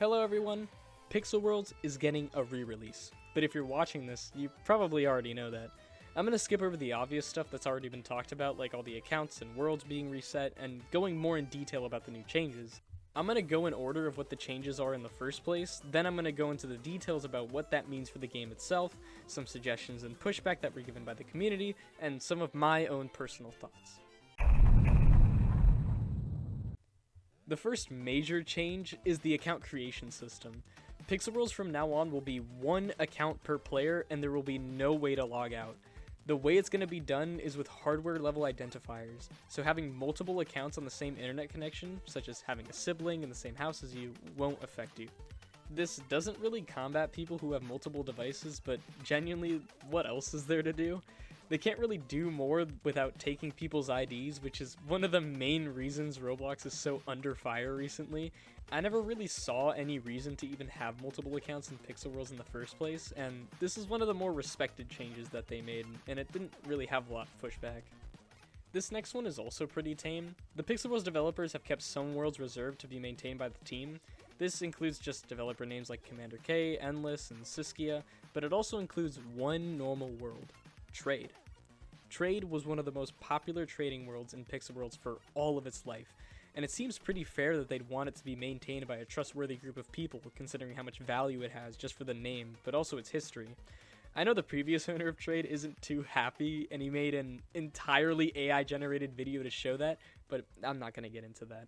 Hello everyone! Pixel Worlds is getting a re-release, but if you're watching this, you probably already know that. I'm going to skip over the obvious stuff that's already been talked about, like all the accounts and worlds being reset, and going more in detail about the new changes. I'm going to go in order of what the changes are in the first place, then I'm going to go into the details about what that means for the game itself, some suggestions and pushback that were given by the community, and some of my own personal thoughts. The first major change is the account creation system. Pixel Worlds from now on will be one account per player and there will be no way to log out. The way it's going to be done is with hardware level identifiers, so having multiple accounts on the same internet connection, such as having a sibling in the same house as you, won't affect you. This doesn't really combat people who have multiple devices, but genuinely, what else is there to do? They can't really do more without taking people's IDs, which is one of the main reasons Roblox is so under fire recently. I never really saw any reason to even have multiple accounts in Pixel Worlds in the first place, and this is one of the more respected changes that they made, and it didn't really have a lot of pushback. This next one is also pretty tame. The Pixel Worlds developers have kept some worlds reserved to be maintained by the team. This includes just developer names like Commander K, Endless, and Siskia, but it also includes one normal world, Trade. Trade was one of the most popular trading worlds in Pixel Worlds for all of its life, and it seems pretty fair that they'd want it to be maintained by a trustworthy group of people, considering how much value it has just for the name, but also its history. I know the previous owner of Trade isn't too happy, and he made an entirely AI-generated video to show that, but I'm not going to get into that.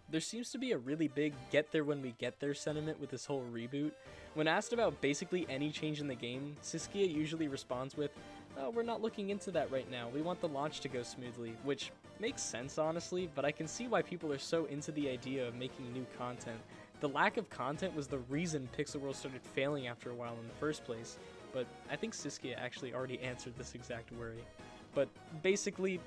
There seems to be a really big get there when we get there sentiment with this whole reboot. When asked about basically any change in the game, Siskia usually responds with, "Oh, we're not looking into that right now, we want the launch to go smoothly," which makes sense honestly, but I can see why people are so into the idea of making new content. The lack of content was the reason Pixel World started failing after a while in the first place, but I think Siskia actually already answered this exact worry. But basically,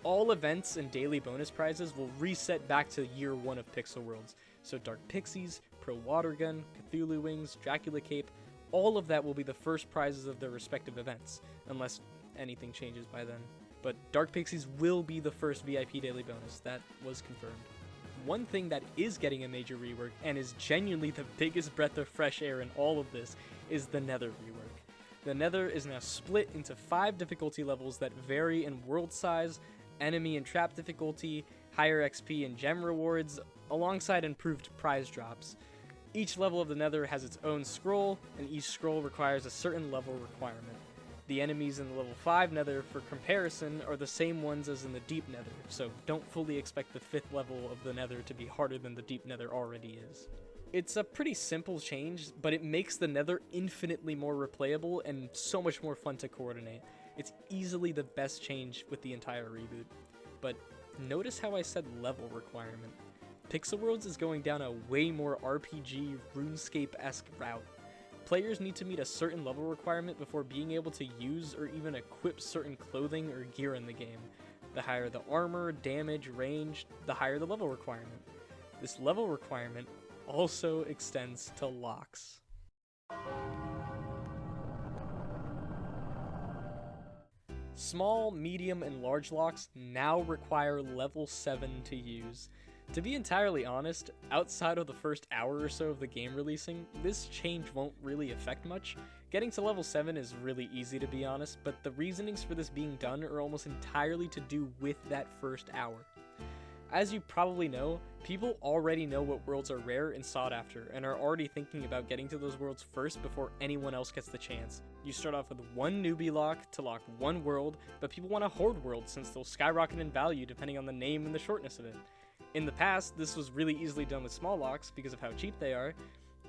all events and daily bonus prizes will reset back to year 1 of Pixel Worlds. So Dark Pixies, Pro Water Gun, Cthulhu Wings, Dracula Cape, all of that will be the first prizes of their respective events, unless anything changes by then. But Dark Pixies will be the first VIP daily bonus, that was confirmed. One thing that is getting a major rework, and is genuinely the biggest breath of fresh air in all of this, is the Nether rework. The Nether is now split into 5 difficulty levels that vary in world size, enemy and trap difficulty, higher XP and gem rewards, alongside improved prize drops. Each level of the Nether has its own scroll, and each scroll requires a certain level requirement. The enemies in the level 5 Nether, for comparison, are the same ones as in the Deep Nether, so don't fully expect the 5th level of the Nether to be harder than the Deep Nether already is. It's a pretty simple change, but it makes the Nether infinitely more replayable and so much more fun to coordinate. It's easily the best change with the entire reboot. But notice how I said level requirement. Pixel Worlds is going down a way more RPG, RuneScape-esque route. Players need to meet a certain level requirement before being able to use or even equip certain clothing or gear in the game. The higher the armor, damage, range, the higher the level requirement. This level requirement also extends to locks. Small, medium, and large locks now require level 7 to use. To be entirely honest, outside of the first hour or so of the game releasing, this change won't really affect much. Getting to level 7 is really easy to be honest, but the reasonings for this being done are almost entirely to do with that first hour. As you probably know, people already know what worlds are rare and sought after, and are already thinking about getting to those worlds first before anyone else gets the chance. You start off with one newbie lock to lock one world, but people want a horde world since they'll skyrocket in value depending on the name and the shortness of it. In the past, this was really easily done with small locks because of how cheap they are.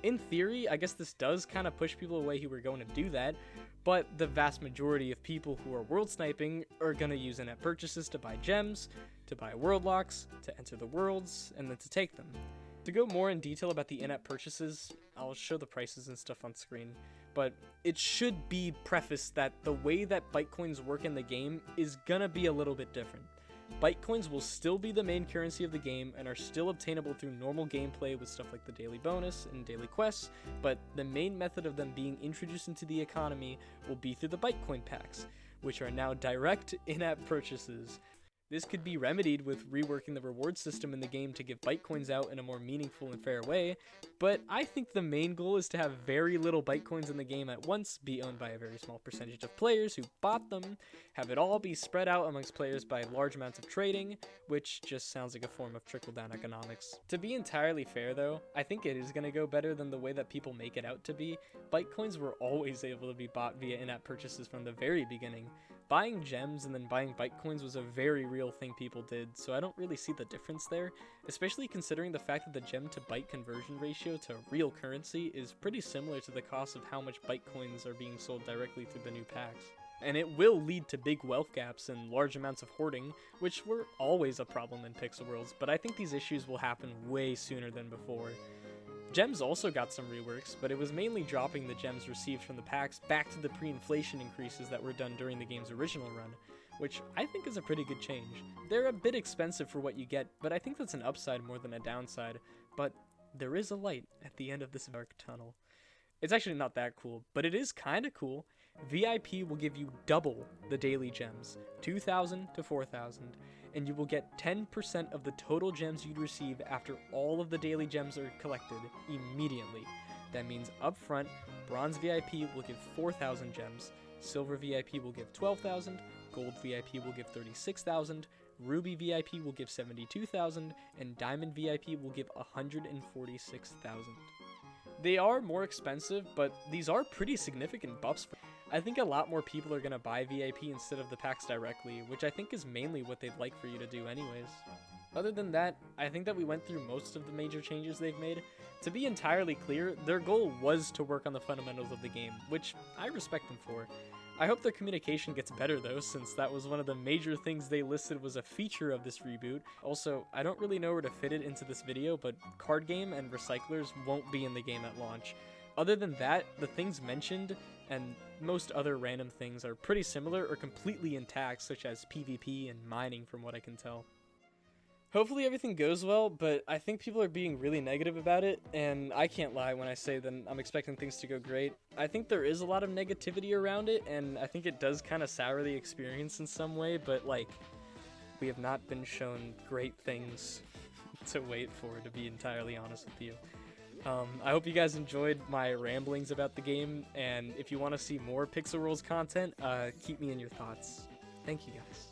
In theory, I guess this does kind of push people away who are going to do that, but the vast majority of people who are world sniping are going to use in-app purchases to buy gems, to buy world locks, to enter the worlds, and then to take them. To go more in detail about the in-app purchases, I'll show the prices and stuff on screen, but it should be prefaced that the way that Bytecoins work in the game is gonna be a little bit different. Bytecoins will still be the main currency of the game and are still obtainable through normal gameplay with stuff like the daily bonus and daily quests, but the main method of them being introduced into the economy will be through the Bytecoin packs, which are now direct in-app purchases. This could be remedied with reworking the reward system in the game to give Bytecoins out in a more meaningful and fair way, but I think the main goal is to have very little Bytecoins in the game at once, be owned by a very small percentage of players who bought them, have it all be spread out amongst players by large amounts of trading, which just sounds like a form of trickle-down economics. To be entirely fair though, I think it is going to go better than the way that people make it out to be. Bytecoins were always able to be bought via in-app purchases from the very beginning. Buying gems and then buying Bytecoins was a very real thing people did, so I don't really see the difference there, especially considering the fact that the gem to byte conversion ratio to real currency is pretty similar to the cost of how much Bytecoins are being sold directly through the new packs. And it will lead to big wealth gaps and large amounts of hoarding, which were always a problem in Pixel Worlds, but I think these issues will happen way sooner than before. Gems also got some reworks, but it was mainly dropping the gems received from the packs back to the pre-inflation increases that were done during the game's original run, which I think is a pretty good change. They're a bit expensive for what you get, but I think that's an upside more than a downside, but there is a light at the end of this dark tunnel. It's actually not that cool, but it is kinda cool. VIP will give you double the daily gems, 2,000 to 4,000, and you will get 10% of the total gems you'd receive after all of the daily gems are collected immediately. That means up front, Bronze VIP will give 4,000 gems, Silver VIP will give 12,000, Gold VIP will give 36,000, Ruby VIP will give 72,000, and Diamond VIP will give 146,000. They are more expensive, but these are pretty significant buffs. I think a lot more people are going to buy VIP instead of the packs directly, which I think is mainly what they'd like for you to do anyways. Other than that, I think that we went through most of the major changes they've made. To be entirely clear, their goal was to work on the fundamentals of the game, which I respect them for. I hope their communication gets better though, since that was one of the major things they listed was a feature of this reboot. Also, I don't really know where to fit it into this video, but card game and recyclers won't be in the game at launch. Other than that, the things mentioned and most other random things are pretty similar or completely intact, such as PvP and mining from what I can tell. Hopefully everything goes well, but I think people are being really negative about it, and I can't lie when I say that I'm expecting things to go great. I think there is a lot of negativity around it, and I think it does kind of sour the experience in some way, but like, we have not been shown great things to wait for, to be entirely honest with you. I hope you guys enjoyed my ramblings about the game, and if you want to see more Pixel Worlds content, keep me in your thoughts. Thank you guys.